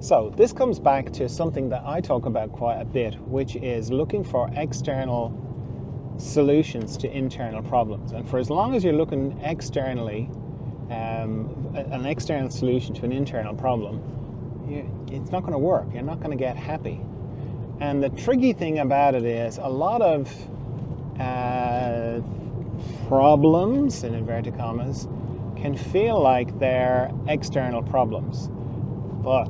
So this comes back to something that I talk about quite a bit, which is looking for external solutions to internal problems. And for as long as you're looking externally, an external solution to an internal problem, it's not going to work. You're not going to get happy. And the tricky thing about it is a lot of problems, in inverted commas, can feel like they're external problems. But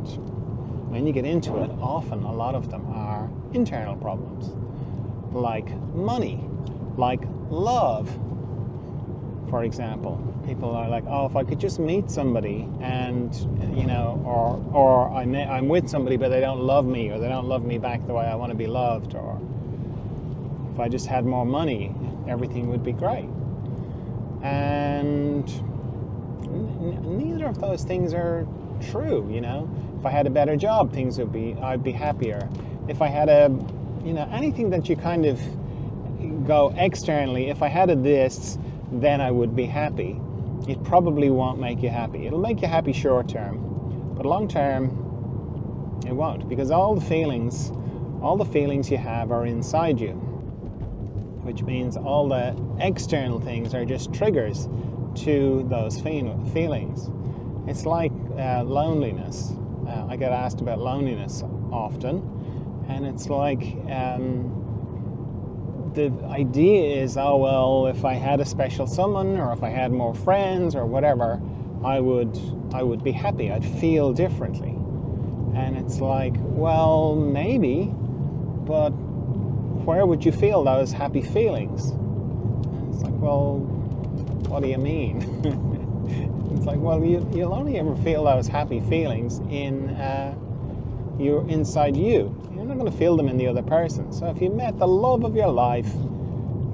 when you get into it, often a lot of them are internal problems. Like money, like love. For example, people are like, oh, if I could just meet somebody and, or I'm with somebody but they don't love me, or they don't love me back the way I want to be loved, or if I just had more money, everything would be great. And neither of those things are true, If I had a better job, I'd be happier. If I had anything that you kind of go externally, if I had this, then I would be happy. It probably won't make you happy. It'll make you happy short term, but long term, it won't, because all the feelings you have are inside you, which means all the external things are just triggers to those feelings. It's like loneliness. I get asked about loneliness often, and it's like the idea is, oh well, if I had a special someone, or if I had more friends, or whatever, I would be happy. I'd feel differently. And it's like, well, maybe, but where would you feel those happy feelings? And it's like, well, what do you mean? It's like, well, you'll only ever feel those happy feelings you're inside you. You're not going to feel them in the other person. So if you met the love of your life,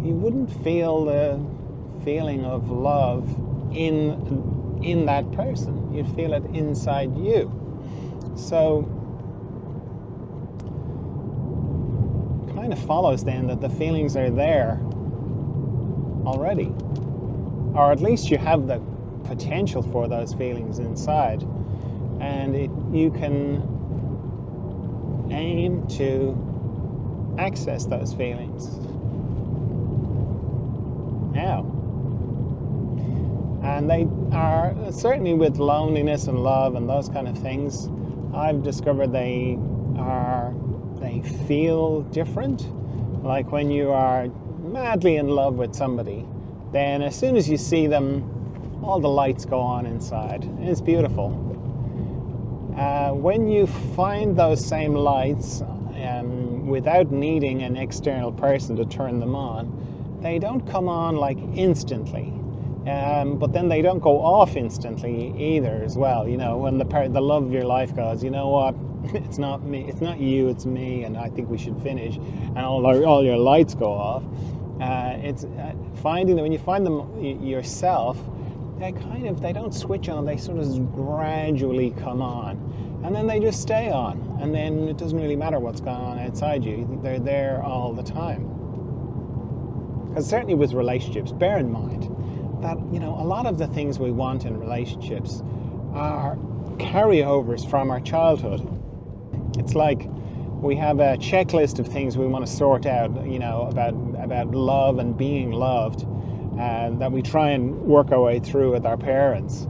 you wouldn't feel the feeling of love in that person. You'd feel it inside you. So it kind of follows then that the feelings are there already, or at least you have the potential for those feelings inside, and you can aim to access those feelings now. And they are, certainly with loneliness and love and those kind of things, I've discovered they feel different. Like when you are madly in love with somebody, then as soon as you see them, all the lights go on inside. It's beautiful. When you find those same lights without needing an external person to turn them on, they don't come on like instantly. But then they don't go off instantly either as well. When the love of your life goes, you know what, it's not me, it's not you, it's me, and I think we should finish, and all your lights go off. It's finding that when you find them yourself, they don't switch on, they sort of gradually come on, and then they just stay on, and then it doesn't really matter what's going on outside you. They're there all the time. Because certainly with relationships, bear in mind that a lot of the things we want in relationships are carryovers from our childhood. It's like we have a checklist of things we want to sort out, about love and being loved, that we try and work our way through with our parents.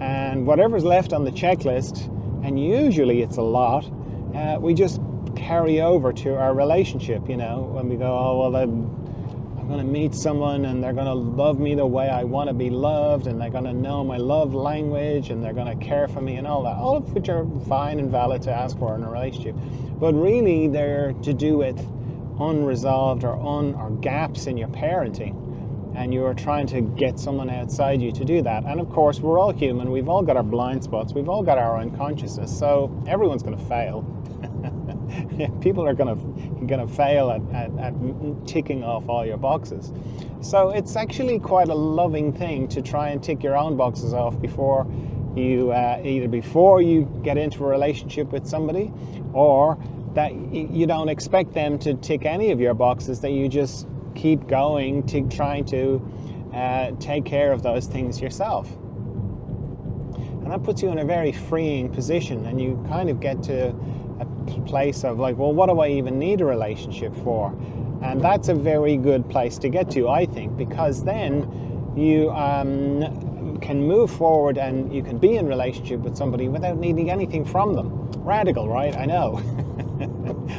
And whatever's left on the checklist, and usually it's a lot, we just carry over to our relationship, when we go, oh, well, I'm going to meet someone and they're going to love me the way I want to be loved, and they're going to know my love language, and they're going to care for me and all that, all of which are fine and valid to ask for in a relationship. But really they're to do with unresolved or gaps in your parenting, and you're trying to get someone outside you to do that. And of course, we're all human, we've all got our blind spots, we've all got our unconsciousness, so everyone's going to fail. People are going to fail at ticking off all your boxes. So it's actually quite a loving thing to try and tick your own boxes off before you either before you get into a relationship with somebody, or that you don't expect them to tick any of your boxes, that you just keep going to trying to take care of those things yourself. And that puts you in a very freeing position, and you kind of get to a place of like, well, what do I even need a relationship for? And that's a very good place to get to, I think, because then you can move forward and you can be in relationship with somebody without needing anything from them. Radical, right? I know.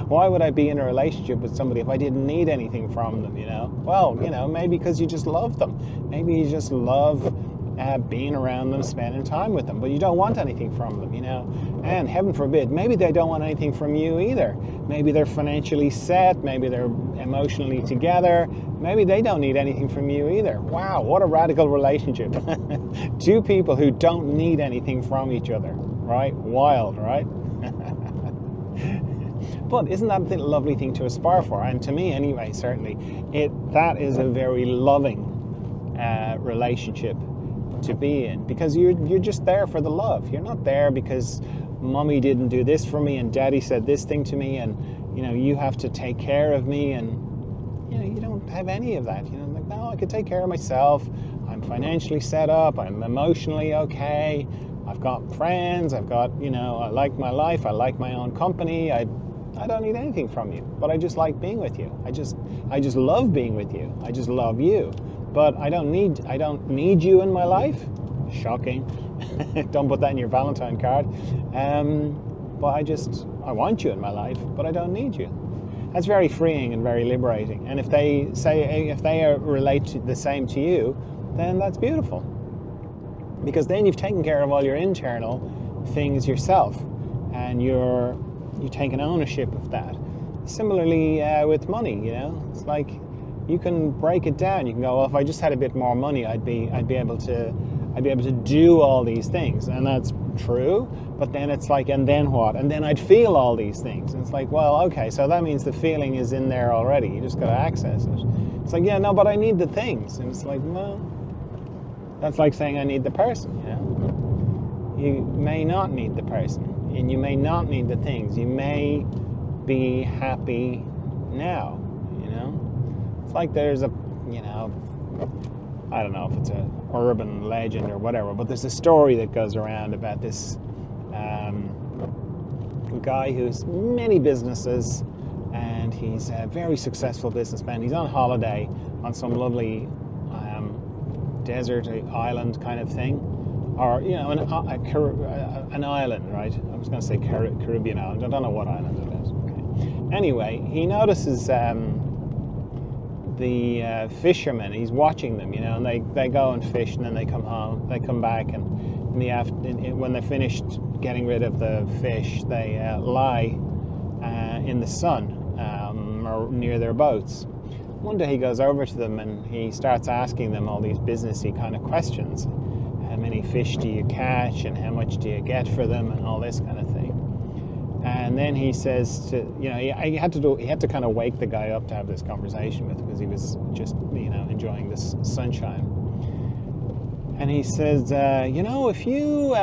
Why would I be in a relationship with somebody if I didn't need anything from them, you know? Well, you know, maybe because you just love them. Maybe you just love being around them, spending time with them, but you don't want anything from them, you know? And heaven forbid, maybe they don't want anything from you either. Maybe they're financially set, maybe they're emotionally together, maybe they don't need anything from you either. Wow, what a radical relationship. Two people who don't need anything from each other, right? Wild, right? But isn't that a lovely thing to aspire for? And to me anyway, certainly, that is a very loving relationship to be in, because you're just there for the love. You're not there because mommy didn't do this for me and daddy said this thing to me and, you know, you have to take care of me, and, you know, you don't have any of that. You know, like, no, I could take care of myself. I'm financially set up. I'm emotionally okay. I've got friends. I've got, you know, I like my life. I like my own company. I don't need anything from you, but I just like being with you. I just love being with you. I just love you. But I don't need you in my life. Shocking. Don't put that in your Valentine card. But I want you in my life, but I don't need you. That's very freeing and very liberating. And if they relate to the same to you, then that's beautiful. Because then you've taken care of all your internal things yourself, and you're taking ownership of that. Similarly with money, you know, it's like you can break it down. You can go, well, if I just had a bit more money, I'd be able to do all these things, and that's true. But then it's like, and then what? And then I'd feel all these things. And it's like, well, okay, so that means the feeling is in there already. You just got to access it. It's like, yeah, no, but I need the things. And it's like, well, that's like saying I need the person, you know. You may not need the person, and you may not need the things. You may be happy now, you know. It's like there's a, you know, I don't know if it's an urban legend or whatever, but there's a story that goes around about this guy who's many businesses, and he's a very successful businessman. He's on holiday on some lovely desert island kind of thing, or, you know, an island, right? I was going to say Caribbean island. I don't know what island it is. Okay. Anyway, he notices the fishermen. He's watching them, you know, and they go and fish, and then they come home. They come back, and when they're finished getting rid of the fish, they lie in the sun or near their boats. One day he goes over to them and he starts asking them all these businessy kind of questions. How many fish do you catch, and how much do you get for them, and all this kind of thing. And then he says to, you know, he had to kind of wake the guy up to have this conversation with him, because he was just, you know, enjoying this sunshine. And he says, you know, if you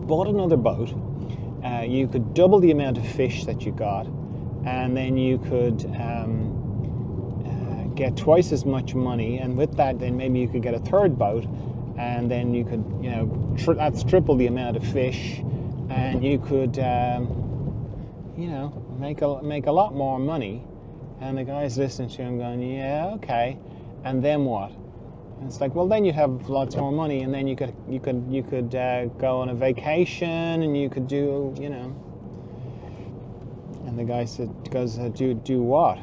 bought another boat, you could double the amount of fish that you got, and then you could get twice as much money, and with that then maybe you could get a third boat, and then you could, you know, that's triple the amount of fish, and you could you know, make a lot more money. And the guy's listening to him going, yeah, okay, and then what? And it's like, well, then you'd have lots more money, and then you could go on a vacation, and you could do, you know. And the guy goes, do what?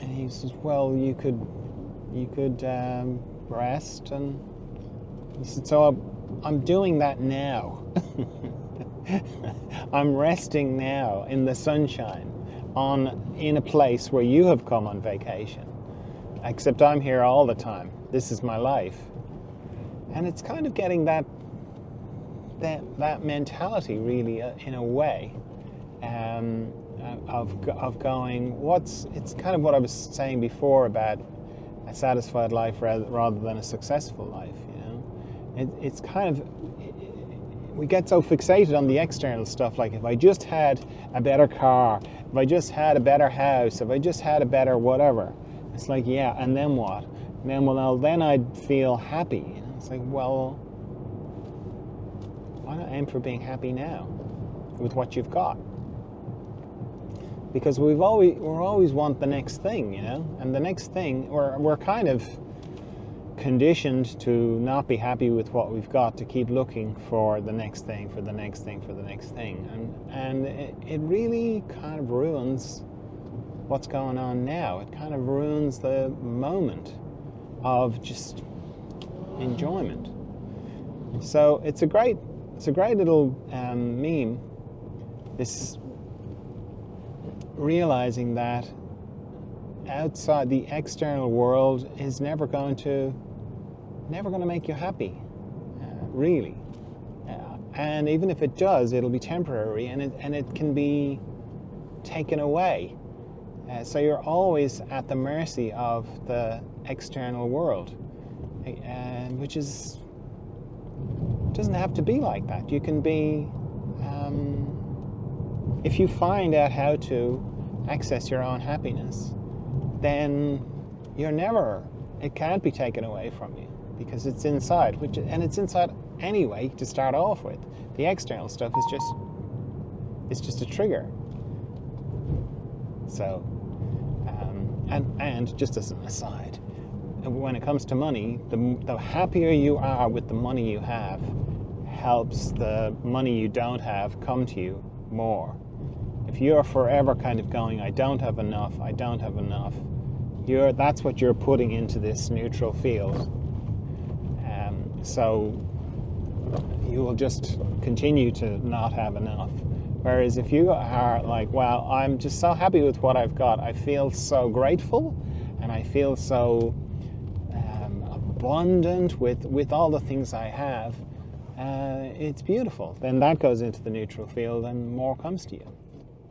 And he says, well, you could rest. And he said, so I'm doing that now. I'm resting now in the sunshine in a place where you have come on vacation. Except I'm here all the time. This is my life. And it's kind of getting that mentality, really, in a way, of going, it's kind of what I was saying before about a satisfied life rather than a successful life, you know. It's kind of, we get so fixated on the external stuff, like if I just had a better car, if I just had a better house, if I just had a better whatever. It's like, yeah, and then what? And then, well, then I'd feel happy. You know? It's like, well, why not aim for being happy now with what you've got? Because we always want the next thing, and the next thing, we're kind of conditioned to not be happy with what we've got, to keep looking for the next thing, for the next thing, for the next thing, and it really kind of ruins what's going on now. It kind of ruins the moment of just enjoyment. So it's a great little meme, this realizing that outside, the external world is never going to make you happy, really. And even if it does, it'll be temporary, and it can be taken away. So you're always at the mercy of the external world, which doesn't have to be like that. You can be, if you find out how to access your own happiness, then it can't be taken away from you, because it's inside, and it's inside anyway to start off with. The external stuff is just a trigger. So, and just as an aside, when it comes to money, the happier you are with the money you have, helps the money you don't have come to you more. If you're forever kind of going, I don't have enough, that's what you're putting into this neutral field. So you will just continue to not have enough. Whereas if you are like, wow, I'm just so happy with what I've got, I feel so grateful, and I feel so abundant with all the things I have, it's beautiful. Then that goes into the neutral field and more comes to you.